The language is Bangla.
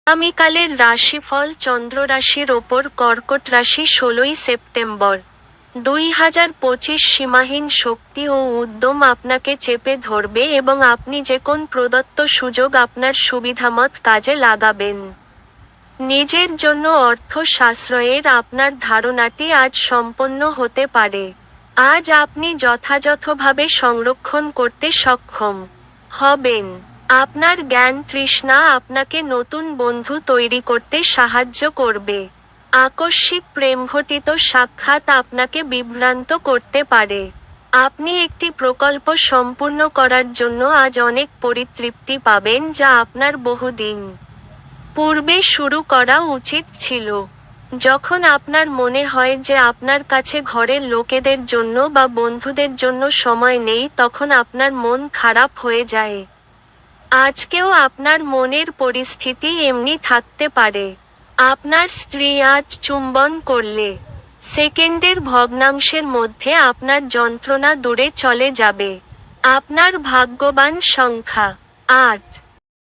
আগামীকালের রাশিফল চন্দ্র রাশির ওপর কর্কট রাশি ১৬ই সেপ্টেম্বর ২০২৫ সীমাহীন শক্তি ও উদ্যম আপনাকে চেপে ধরবে এবং আপনি যে কোন প্রদত্ত সুযোগ আপনার সুবিধামত কাজে লাগাবেন। নিজের জন্য অর্থ সাশ্রয়ের আপনার ধারণাটি আজ সম্পন্ন হতে পারে। আজ আপনি যথাযথভাবে সংরক্ষণ করতে সক্ষম হবেন। আপনার জ্ঞান তৃষ্ণা আপনাকে নতুন বন্ধু তৈরি করতে সাহায্য করবে। আকস্মিক প্রেমঘটিত সাক্ষাৎ আপনাকে বিভ্রান্ত করতে পারে। আপনি একটি প্রকল্প সম্পূর্ণ করার জন্য আজ অনেক পরিতৃপ্তি পাবেন যা আপনার বহুদিন পূর্বে শুরু করা উচিত ছিল। যখন আপনার মনে হয় যে আপনার কাছে ঘরের লোকেদের জন্য বা বন্ধুদের জন্য সময় নেই তখন আপনার মন খারাপ হয়ে যায়। আজকেও আপনার মনের পরিস্থিতি এমনি থাকতে পারে। আপনার স্ত্রী আজ চুম্বন করলে সেকেন্ডের ভগ্নাংশের মধ্যে আপনার যন্ত্রণা দূরে চলে যাবে। আপনার ভাগ্যবান সংখ্যা ৮।